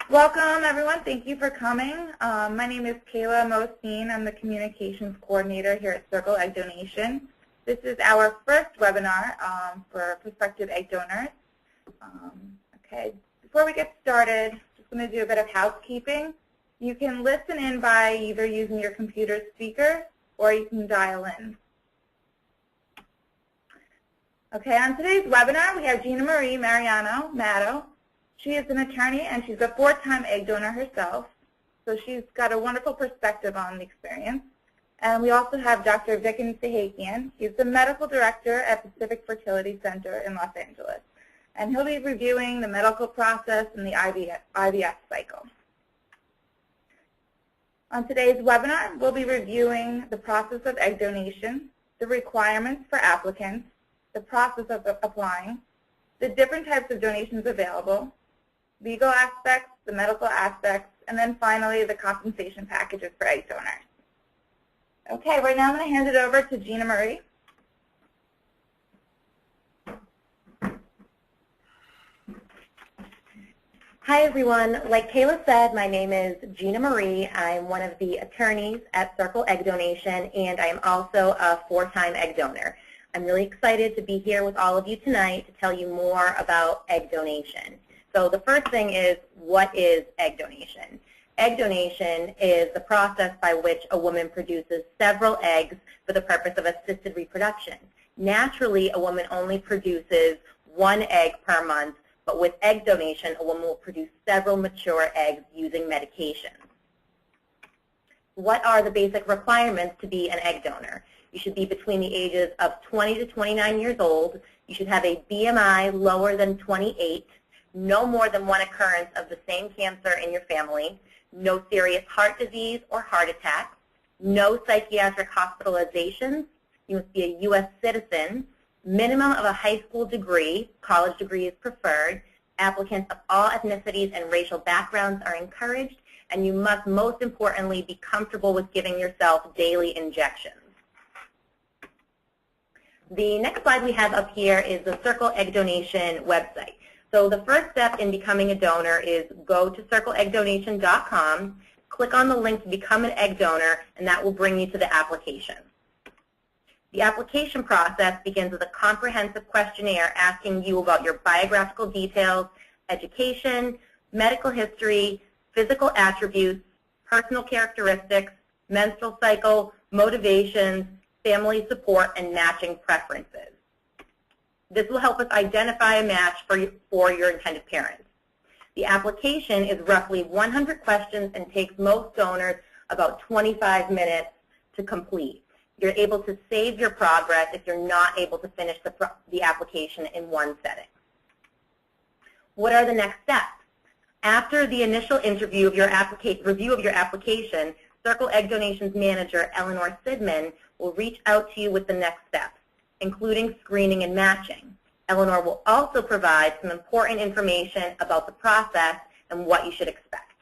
Welcome, everyone. Thank you for coming. My name is Kayla Mosine. I'm the Communications Coordinator here at Circle Egg Donation. This is our first webinar for prospective egg donors. Okay, before we get started, just going to do a bit of housekeeping. You can listen in by either using your computer speaker or you can dial in. Okay, on today's webinar, we have Gina Marie Mariano Matto. She is an attorney and she's a 4-time egg donor herself, so she's got a wonderful perspective on the experience. And we also have Dr. Viken Sahakian. He's the medical director at Pacific Fertility Center in Los Angeles, and he'll be reviewing the medical process and the IVF cycle. On today's webinar, we'll be reviewing the process of egg donation, the requirements for applicants, the process of applying, the different types of donations available, legal aspects, the medical aspects, and then finally the compensation packages for egg donors. Okay, right now I'm going to hand it over to Gina Marie. Hi everyone. Like Kayla said, my name is Gina Marie. I'm one of the attorneys at Circle Egg Donation, and I am also a 4-time egg donor. I'm really excited to be here with all of you tonight to tell you more about egg donation. So the first thing is, what is egg donation? Egg donation is the process by which a woman produces several eggs for the purpose of assisted reproduction. Naturally, a woman only produces 1 egg per month, but with egg donation, a woman will produce several mature eggs using medication. What are the basic requirements to be an egg donor? You should be between the ages of 20 to 29 years old. You should have a BMI lower than 28, no more than 1 occurrence of the same cancer in your family, no serious heart disease or heart attack, no psychiatric hospitalizations. You must be a U.S. citizen, minimum of a high school degree, college degree is preferred. Applicants of all ethnicities and racial backgrounds are encouraged, and you must most importantly be comfortable with giving yourself daily injections. The next slide we have up here is the Circle Egg Donation website. So the first step in becoming a donor is go to circleeggdonation.com, click on the link to become an egg donor, and that will bring you to the application. The application process begins with a comprehensive questionnaire asking you about your biographical details, education, medical history, physical attributes, personal characteristics, menstrual cycle, motivations, family support, and matching preferences. This will help us identify a match for your intended parents. The application is roughly 100 questions and takes most donors about 25 minutes to complete. You're able to save your progress if you're not able to finish the application in one setting. What are the next steps? After the initial review of your application, Circle Egg Donation's manager, Eleanor Sidman, will reach out to you with the next steps, including screening and matching. Eleanor will also provide some important information about the process and what you should expect.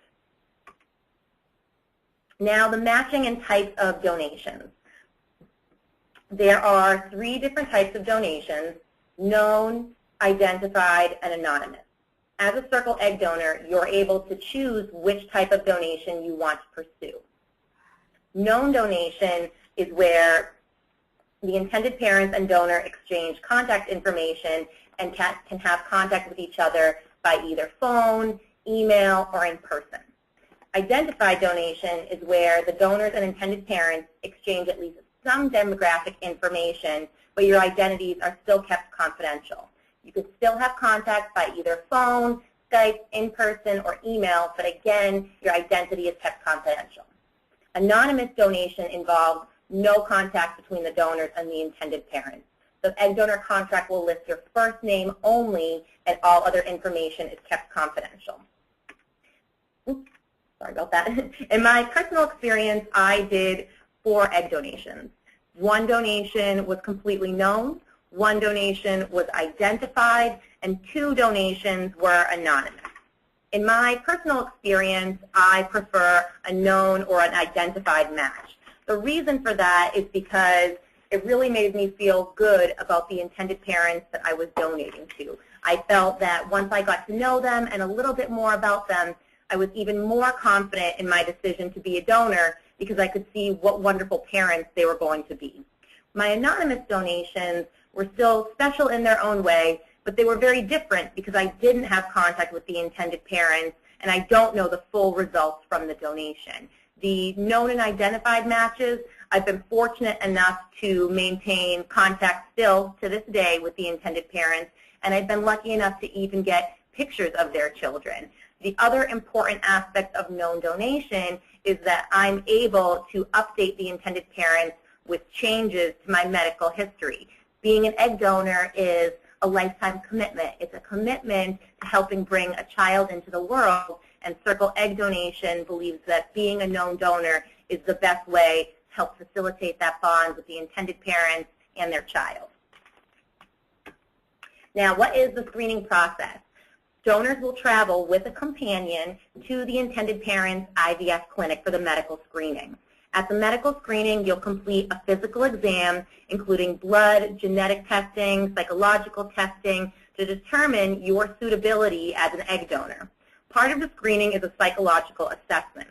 Now, the matching and types of donations. There are 3 different types of donations: known, identified, and anonymous. As a Circle Egg donor, you're able to choose which type of donation you want to pursue. Known donation is where the intended parents and donor exchange contact information and can have contact with each other by either phone, email, or in person. Identified donation is where the donors and intended parents exchange at least some demographic information, but your identities are still kept confidential. You could still have contact by either phone, Skype, in person, or email, but again, your identity is kept confidential. Anonymous donation involves no contact between the donors and the intended parents. The egg donor contract will list your first name only, and all other information is kept confidential. Oops, sorry about that. In my personal experience, I did 4 egg donations. 1 donation was completely known, 1 donation was identified, and 2 donations were anonymous. In my personal experience, I prefer a known or an identified match. The reason for that is because it really made me feel good about the intended parents that I was donating to. I felt that once I got to know them and a little bit more about them, I was even more confident in my decision to be a donor because I could see what wonderful parents they were going to be. My anonymous donations were still special in their own way, but they were very different because I didn't have contact with the intended parents and I don't know the full results from the donation. The known and identified matches, I've been fortunate enough to maintain contact still to this day with the intended parents, and I've been lucky enough to even get pictures of their children. The other important aspect of known donation is that I'm able to update the intended parents with changes to my medical history. Being an egg donor is a lifetime commitment. It's a commitment to helping bring a child into the world, and Circle Egg Donation believes that being a known donor is the best way to help facilitate that bond with the intended parents and their child. Now, what is the screening process? Donors will travel with a companion to the intended parent's IVF clinic for the medical screening. At the medical screening, you'll complete a physical exam, including blood, genetic testing, psychological testing, to determine your suitability as an egg donor. Part of the screening is a psychological assessment.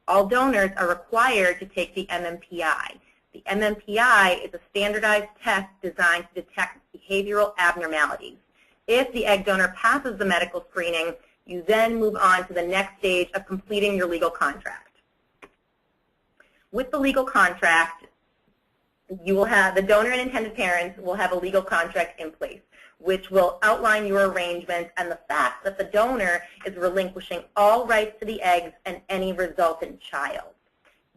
All donors are required to take the MMPI. The MMPI is a standardized test designed to detect behavioral abnormalities. If the egg donor passes the medical screening, you then move on to the next stage of completing your legal contract. With the legal contract, you will have, the donor and intended parents will have a legal contract in place, which will outline your arrangements and the fact that the donor is relinquishing all rights to the eggs and any resultant child.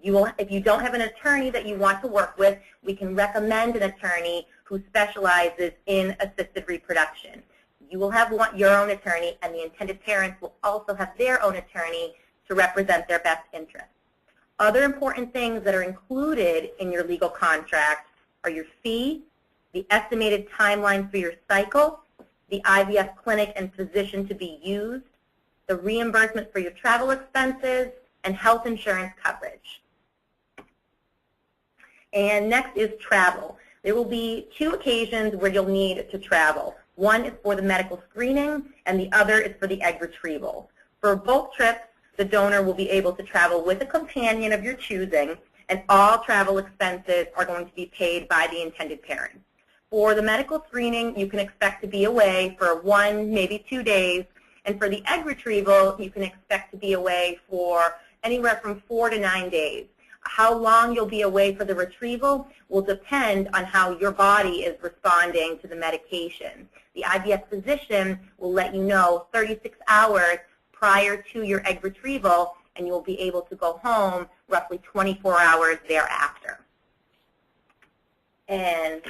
If you don't have an attorney that you want to work with, we can recommend an attorney who specializes in assisted reproduction. You will have your own attorney, and the intended parents will also have their own attorney to represent their best interests. Other important things that are included in your legal contract are your fee, the estimated timeline for your cycle, the IVF clinic and physician to be used, the reimbursement for your travel expenses, and health insurance coverage. And next is travel. There will be 2 occasions where you'll need to travel. One is for the medical screening, and the other is for the egg retrieval. For both trips, the donor will be able to travel with a companion of your choosing, and all travel expenses are going to be paid by the intended parent. For the medical screening, you can expect to be away for 1, maybe 2 days, and for the egg retrieval, you can expect to be away for anywhere from 4 to 9 days. How long you'll be away for the retrieval will depend on how your body is responding to the medication. The IVF physician will let you know 36 hours prior to your egg retrieval, and you'll be able to go home roughly 24 hours thereafter. And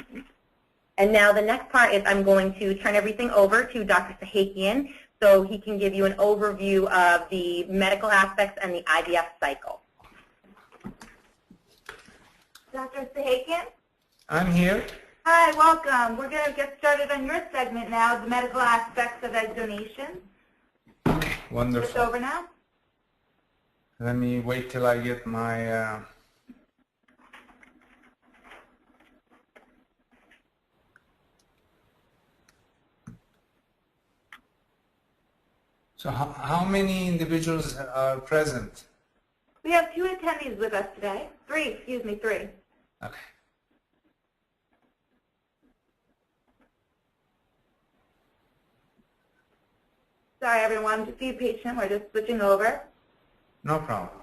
now the next part is I'm going to turn everything over to Dr. Sahakian so he can give you an overview of the medical aspects and the IVF cycle. Dr. Sahakian? I'm here. Hi, welcome. We're going to get started on your segment now, the medical aspects of egg donation. Wonderful. It's over now. Let me wait till I get my So how many individuals are present? We have 2 attendees with us today. 3, excuse me, 3. Okay. Sorry, everyone. Just be patient. We're just switching over. No problem.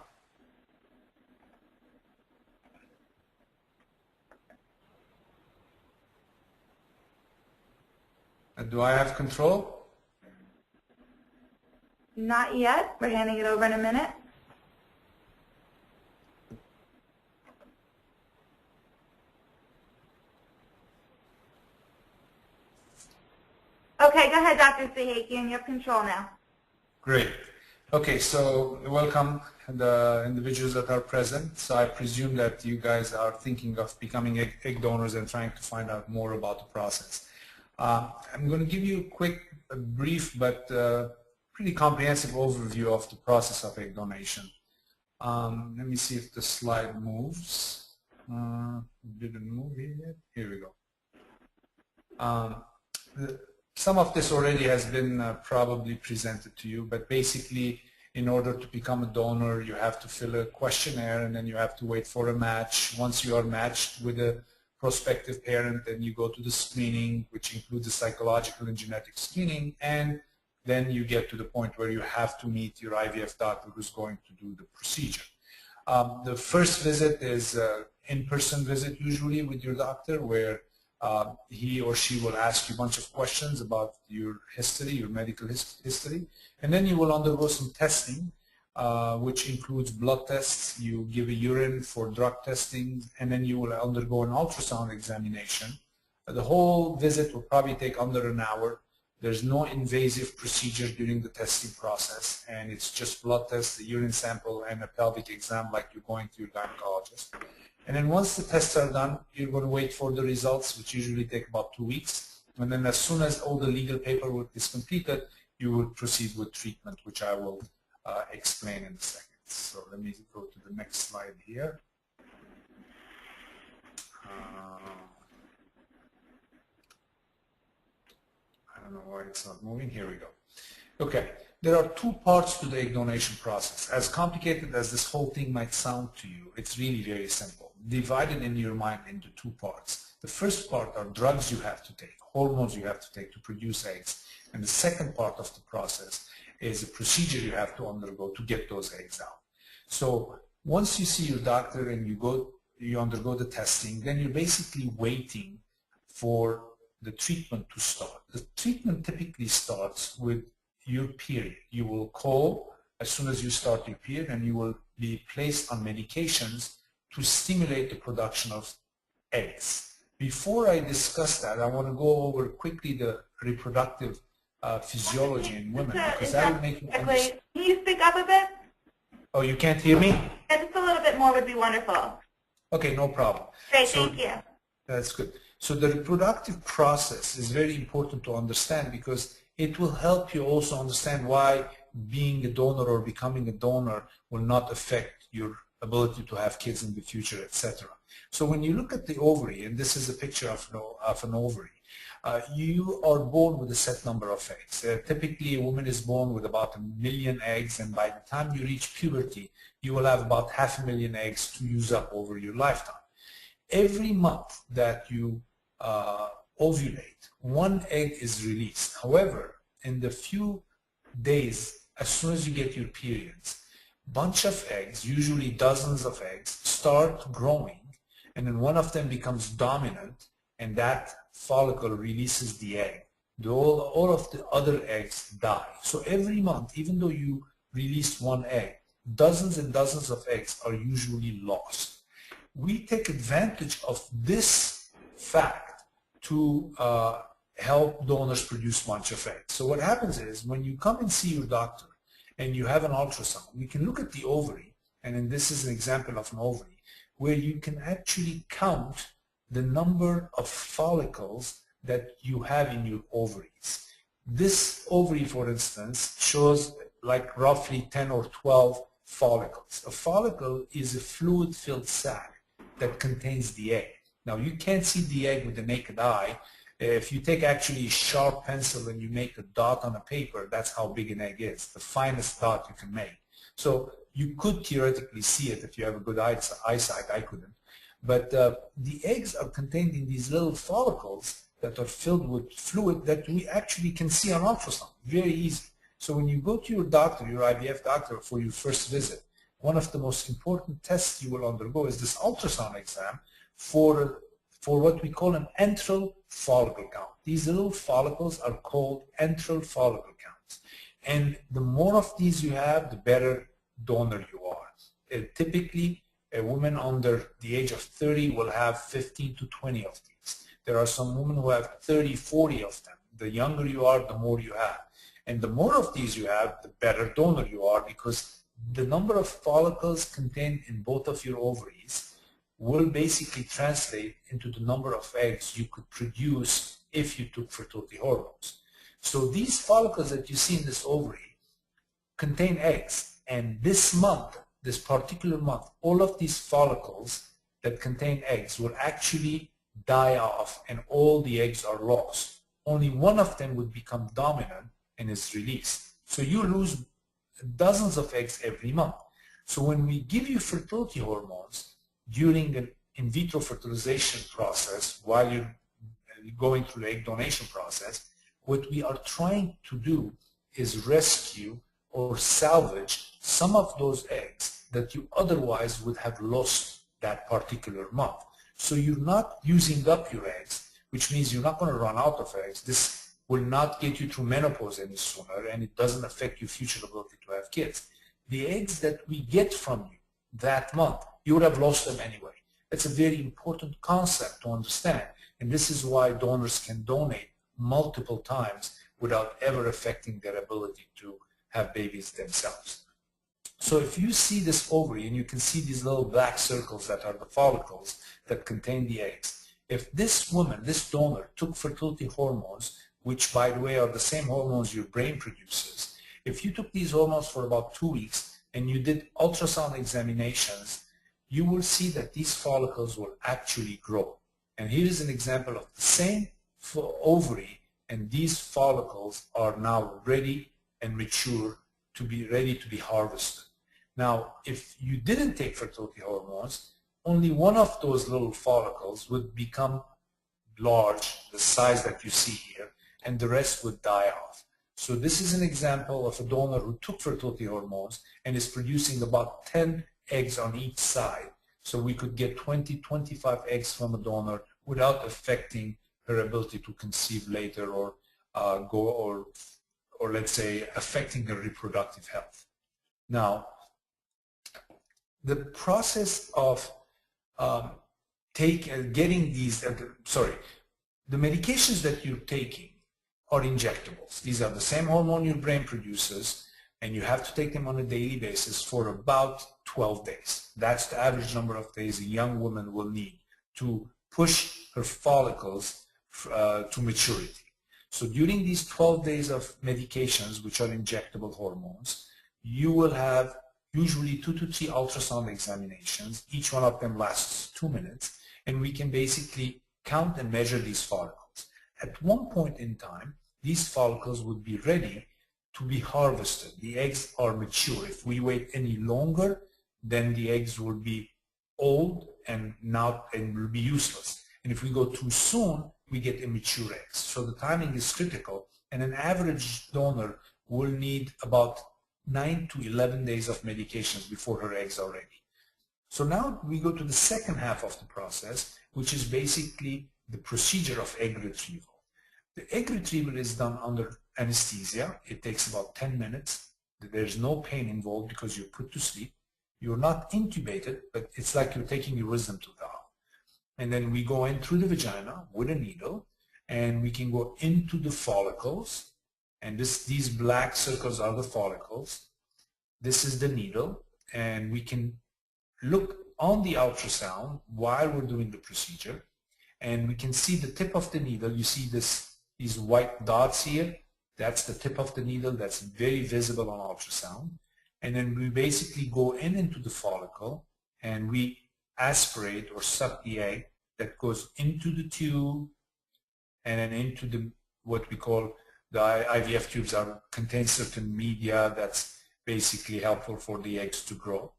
Do I have control? Not yet. We're handing it over in a minute. Okay, go ahead, Dr. Sahakian. You have control now. Great. Okay, so welcome the individuals that are present. So I presume that you guys are thinking of becoming egg donors and trying to find out more about the process. I'm going to give you a quick, brief, but pretty comprehensive overview of the process of egg donation. Let me see if the slide moves. Didn't move yet. Here we go. Some of this already has been probably presented to you, but basically In order to become a donor, you have to fill a questionnaire, and then you have to wait for a match. Once you are matched with a prospective parent, then you go to the screening, which includes the psychological and genetic screening, and then you get to the point where you have to meet your IVF doctor who's going to do the procedure. The first visit is an in-person visit usually with your doctor, where he or she will ask you a bunch of questions about your history, your medical history, and then you will undergo some testing, which includes blood tests. You give a urine for drug testing, and then you will undergo an ultrasound examination. The whole visit will probably take under an hour. There's no invasive procedure during the testing process, and it's just blood tests, a urine sample, and a pelvic exam like you're going to your gynecologist. And then once the tests are done, you're going to wait for the results, which usually take about 2 weeks. And then as soon as all the legal paperwork is completed, you will proceed with treatment, which I will explain in a second. So let me go to the next slide here. I don't know why it's not moving. Here we go. Okay, there are 2 parts to the egg donation process. As complicated as this whole thing might sound to you, it's really very simple. Divided in your mind into 2 parts. The first part are drugs you have to take, hormones you have to take to produce eggs. And the second part of the process is a procedure you have to undergo to get those eggs out. So once you see your doctor and you undergo the testing, then you're basically waiting for the treatment to start. The treatment typically starts with your period. You will call as soon as you start your period, and you will be placed on medications to stimulate the production of eggs. Before I discuss that, I want to go over quickly the reproductive physiology in women, because that will make you understand. Can you speak up a bit? Oh, you can't hear me? Yeah, just a little bit more would be wonderful. Okay, no problem. Great, thank you. That's good. So the reproductive process is very important to understand, because it will help you also understand why being a donor or becoming a donor will not affect your ability to have kids in the future, etc. So when you look at the ovary, and this is a picture of an ovary, you are born with a set number of eggs. Typically, a woman is born with about 1 million eggs, and by the time you reach puberty, you will have about 500,000 eggs to use up over your lifetime. Every month that you ovulate, 1 egg is released. However, in the few days, as soon as you get your periods, bunch of eggs, usually dozens of eggs, start growing, and then one of them becomes dominant, and that follicle releases the egg. All of the other eggs die. So every month, even though you release 1 egg, dozens and dozens of eggs are usually lost. We take advantage of this fact to help donors produce a bunch of eggs. So what happens is, when you come and see your doctor and you have an ultrasound, we can look at the ovary, and then this is an example of an ovary, where you can actually count the number of follicles that you have in your ovaries. This ovary, for instance, shows like roughly 10 or 12 follicles. A follicle is a fluid-filled sac that contains the egg. Now, you can't see the egg with the naked eye. If you take actually a sharp pencil and you make a dot on a paper, that's how big an egg is, the finest dot you can make. So you could theoretically see it if you have a good eyesight. I couldn't. But the eggs are contained in these little follicles that are filled with fluid that we actually can see on ultrasound. Very easy. So when you go to your doctor, your IVF doctor, for your first visit, one of the most important tests you will undergo is this ultrasound exam for what we call an antral follicle count. These little follicles are called antral follicle counts. And the more of these you have, the better donor you are. Typically, a woman under the age of 30 will have 15 to 20 of these. There are some women who have 30, 40 of them. The younger you are, the more you have. And the more of these you have, the better donor you are, because the number of follicles contained in both of your ovaries will basically translate into the number of eggs you could produce if you took fertility hormones. So these follicles that you see in this ovary contain eggs, and this month, this particular month, all of these follicles that contain eggs will actually die off, and all the eggs are lost. Only one of them would become dominant and is released. So you lose dozens of eggs every month. So when we give you fertility hormones during an in vitro fertilization process, while you're going through the egg donation process, what we are trying to do is rescue or salvage some of those eggs that you otherwise would have lost that particular month. So you're not using up your eggs, which means you're not going to run out of eggs. This will not get you through menopause any sooner, and it doesn't affect your future ability to have kids. The eggs that we get from you that month, you would have lost them anyway. It's a very important concept to understand, and this is why donors can donate multiple times without ever affecting their ability to have babies themselves. So if you see this ovary, and you can see these little black circles that are the follicles that contain the eggs, if this woman, this donor, took fertility hormones, which by the way are the same hormones your brain produces, if you took these hormones for about 2 weeks and you did ultrasound examinations, you will see that these follicles will actually grow. And here is an example of the same ovary, and these follicles are now ready and mature to be ready to be harvested. Now, if you didn't take fertility hormones, only one of those little follicles would become large, the size that you see here, and the rest would die off. So this is an example of a donor who took fertility hormones and is producing about 10 eggs on each side. So we could get 20, 25 eggs from a donor without affecting her ability to conceive later or let's say affecting her reproductive health. Now, the process of getting these, the medications that you're taking are injectables. These are the same hormone your brain produces, and you have to take them on a daily basis for about 12 days. That's the average number of days a young woman will need to push her follicles to maturity. So during these 12 days of medications, which are injectable hormones, you will have usually 2 to 3 ultrasound examinations. Each one of them lasts 2 minutes, and we can basically count and measure these follicles. At one point in time, these follicles would be ready to be harvested. The eggs are mature. If we wait any longer, then the eggs will be old and will be useless. And if we go too soon, we get immature eggs. So the timing is critical, and an average donor will need about 9 to 11 days of medications before her eggs are ready. So now we go to the second half of the process, which is basically the procedure of egg retrieval. The egg retrieval is done under anesthesia. It takes about 10 minutes. There's no pain involved because you're put to sleep. You're not intubated, but it's like you're taking your wisdom tooth out. And then we go in through the vagina with a needle, and we can go into the follicles, and these black circles are the follicles. This is the needle, and we can look on the ultrasound while we're doing the procedure, and we can see the tip of the needle. You see these white dots here? That's the tip of the needle. That's very visible on ultrasound. And then we basically go into the follicle, and we aspirate or suck the egg that goes into the tube and then into what we call the IVF tubes contain certain media that's basically helpful for the eggs to grow.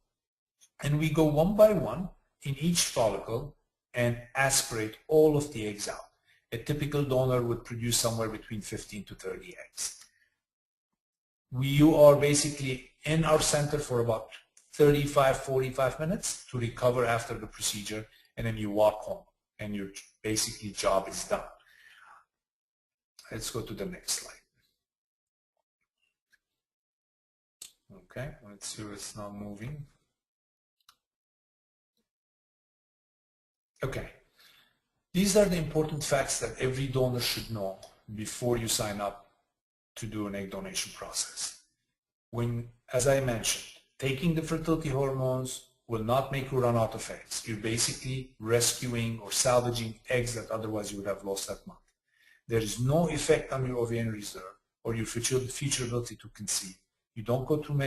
And we go one by one in each follicle and aspirate all of the eggs out. A typical donor would produce somewhere between 15 to 30 eggs. You are basically in our center for about 35-45 minutes to recover after the procedure, and then you walk home, and your basically job is done. Let's go to the next slide. Okay, let's see if it's not moving. Okay, these are the important facts that every donor should know before you sign up to do an egg donation process. As I mentioned, taking the fertility hormones will not make you run out of eggs. You're basically rescuing or salvaging eggs that otherwise you would have lost that month. There is no effect on your ovarian reserve or your future ability to conceive. You don't go through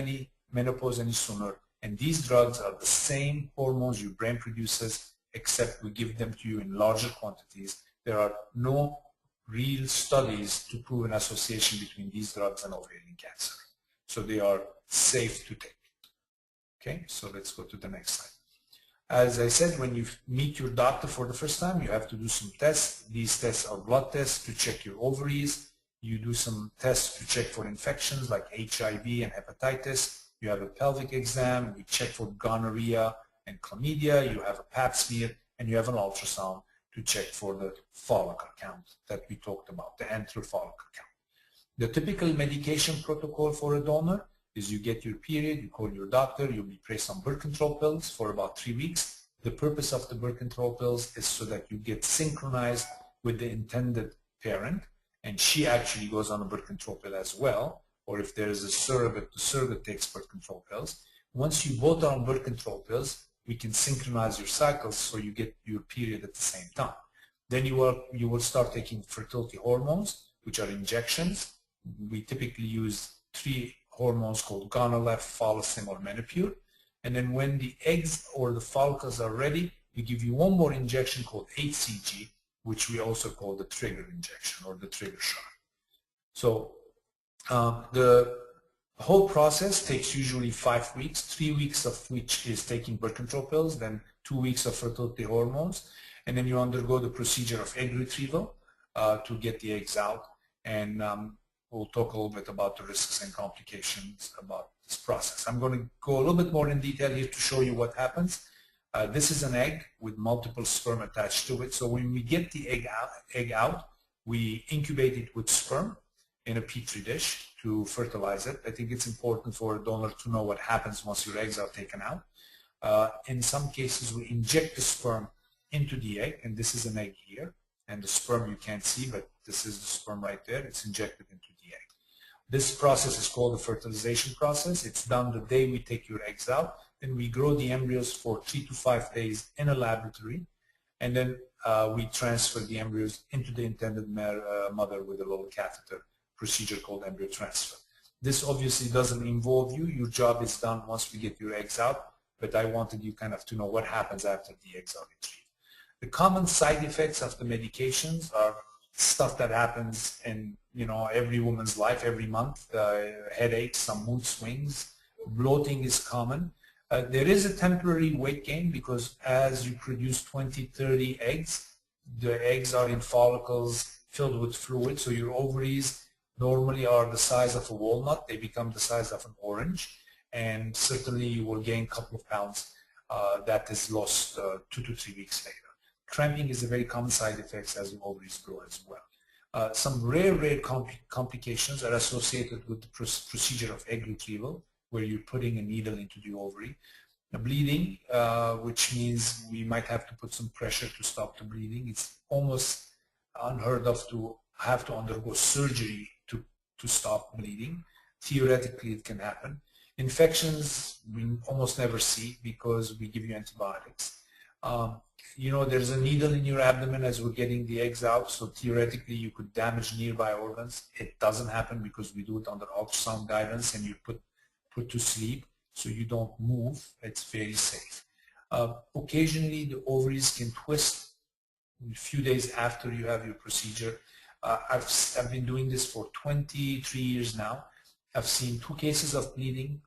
menopause any sooner, and these drugs are the same hormones your brain produces, except we give them to you in larger quantities. There are no real studies to prove an association between these drugs and ovarian cancer. So they are safe to take. Okay, so let's go to the next slide. As I said, when you meet your doctor for the first time, you have to do some tests. These tests are blood tests to check your ovaries. You do some tests to check for infections like HIV and hepatitis. You have a pelvic exam. We check for gonorrhea and chlamydia. You have a pap smear, and you have an ultrasound to check for the follicle count that we talked about, the antral follicle count. The typical medication protocol for a donor is you get your period, you call your doctor, you'll be placed on birth control pills for about 3 weeks. The purpose of the birth control pills is so that you get synchronized with the intended parent, and she actually goes on a birth control pill as well, or if there is a surrogate, the surrogate takes birth control pills. Once you both are on birth control pills, we can synchronize your cycles so you get your period at the same time. Then you will start taking fertility hormones, which are injections. We typically use 3 hormones called Gonal-f, Follicin, or Menopur. And then when the eggs or the follicles are ready, we give you one more injection called HCG, which we also call the trigger injection or the trigger shot. So the whole process takes usually 5 weeks, 3 weeks of which is taking birth control pills, then 2 weeks of fertility hormones, and then you undergo the procedure of egg retrieval to get the eggs out. And we'll talk a little bit about the risks and complications about this process. I'm going to go a little bit more in detail here to show you what happens. This is an egg with multiple sperm attached to it. So when we get the egg out, we incubate it with sperm in a petri dish to fertilize it. I think it's important for a donor to know what happens once your eggs are taken out. In some cases, we inject the sperm into the egg, and this is an egg here. And the sperm you can't see, but this is the sperm right there. It's injected into the egg. This process is called the fertilization process. It's done the day we take your eggs out. Then we grow the embryos for 3 to 5 days in a laboratory. And then we transfer the embryos into the intended mother with a little catheter procedure called embryo transfer. This obviously doesn't involve you. Your job is done once we get your eggs out. But I wanted you kind of to know what happens after the eggs are retrieved. The common side effects of the medications are stuff that happens in every woman's life every month. Headaches, some mood swings, bloating is common. There is a temporary weight gain because as you produce 20, 30 eggs, the eggs are in follicles filled with fluid, so your ovaries normally are the size of a walnut. They become the size of an orange, and certainly you will gain a couple of pounds that is lost 2 to 3 weeks later. Cramping is a very common side effect as the ovaries grow as well. Some rare complications are associated with the procedure of egg retrieval, where you're putting a needle into the ovary. Bleeding, which means we might have to put some pressure to stop the bleeding. It's almost unheard of to have to undergo surgery to stop bleeding. Theoretically, it can happen. Infections we almost never see because we give you antibiotics. There's a needle in your abdomen as we're getting the eggs out, so theoretically you could damage nearby organs. It doesn't happen because we do it under ultrasound guidance and you put to sleep so you don't move. It's very safe. Occasionally the ovaries can twist a few days after you have your procedure. I've been doing this for 23 years now. I've seen 2 cases of bleeding.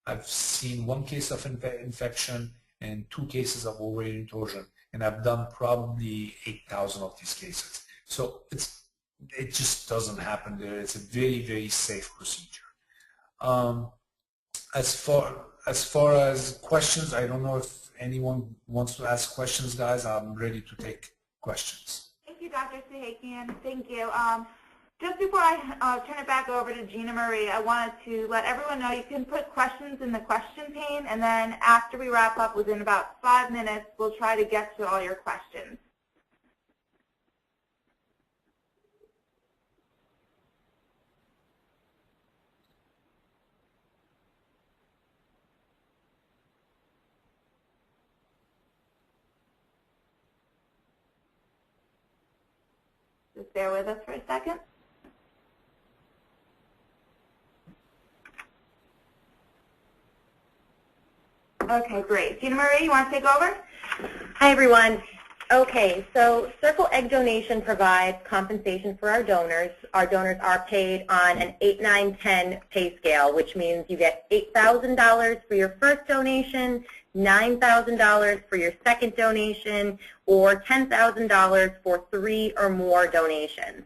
I've seen 1 case of infection and 2 cases of ovarian torsion, and I've done probably 8,000 of these cases. So it just doesn't happen there. It's a very, very safe procedure. As far as questions, I don't know if anyone wants to ask questions, guys. I'm ready to take questions. Thank you, Dr. Sahakian. Thank you. Just before I turn it back over to Gina Marie, I wanted to let everyone know you can put questions in the question pane, and then after we wrap up within about 5 minutes, we'll try to get to all your questions. Just bear with us for a second. Okay, great. Gina Marie, you want to take over? Hi, everyone. Okay, so Circle Egg Donation provides compensation for our donors. Our donors are paid on an 8, 9, 10 pay scale, which means you get $8,000 for your first donation, $9,000 for your second donation, or $10,000 for 3 or more donations.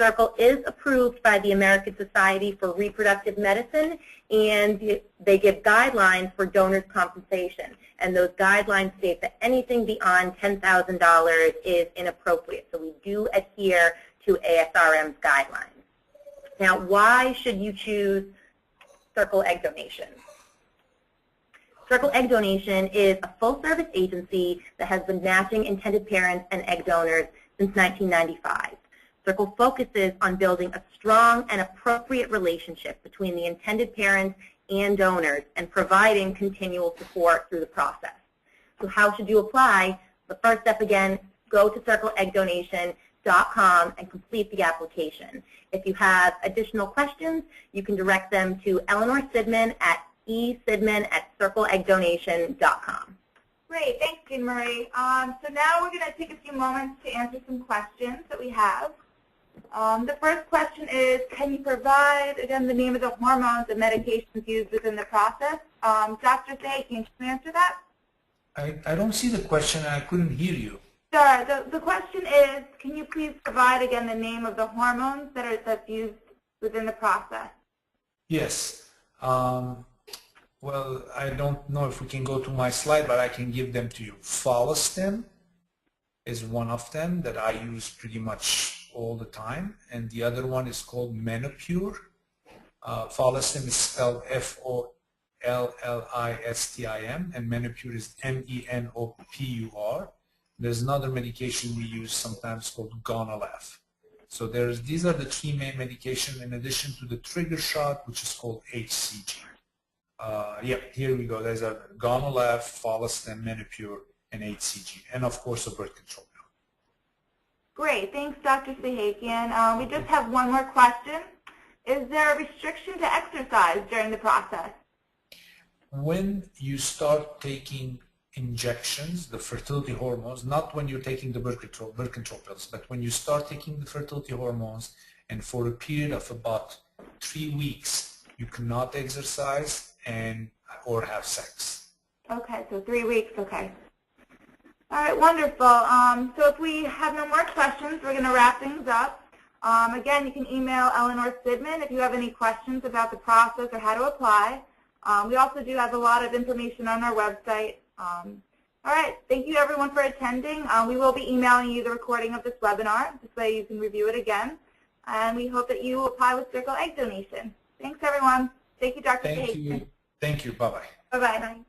Circle is approved by the American Society for Reproductive Medicine, and they give guidelines for donors' compensation. And those guidelines state that anything beyond $10,000 is inappropriate. So we do adhere to ASRM's guidelines. Now, why should you choose Circle Egg Donation? Circle Egg Donation is a full-service agency that has been matching intended parents and egg donors since 1995. Circle focuses on building a strong and appropriate relationship between the intended parents and donors and providing continual support through the process. So how should you apply? The first step, again, go to circleeggdonation.com and complete the application. If you have additional questions, you can direct them to Eleanor Sidman at esidman@circleeggdonation.com. Great, thanks, Jean Marie. So now we're going to take a few moments to answer some questions that we have. The first question is, can you provide, again, the name of the hormones and medications used within the process? Dr. Sahakian, can you answer that? I don't see the question, and I couldn't hear you. Sure. The question is, can you please provide, again, the name of the hormones that's used within the process? Yes. Well, I don't know if we can go to my slide, but I can give them to you. Follistim is one of them that I use pretty much all the time, and the other one is called Menopur. Follistim is spelled F-O-L-L-I-S-T-I-M, and Menopur is M-E-N-O-P-U-R. There's another medication we use sometimes called Gonalef. So these are the 3 main medications in addition to the trigger shot, which is called HCG. Yep, here we go. There's a Gonalef, Follistim, Menopur, and HCG, and of course a birth control pill. Great, thanks, Dr. Sahakian. We just have one more question. Is there a restriction to exercise during the process? When you start taking injections, the fertility hormones, not when you're taking the birth control pills, but when you start taking the fertility hormones, and for a period of about 3 weeks, you cannot exercise or have sex. Okay, so 3 weeks, okay. All right, wonderful. So if we have no more questions, we're going to wrap things up. Again, you can email Eleanor Sidman if you have any questions about the process or how to apply. We also do have a lot of information on our website. All right, thank you everyone for attending. We will be emailing you the recording of this webinar. This way you can review it again. And we hope that you apply with Circle Egg Donation. Thanks everyone. Thank you, Dr. Thank you. Thank you. Bye-bye. Bye-bye.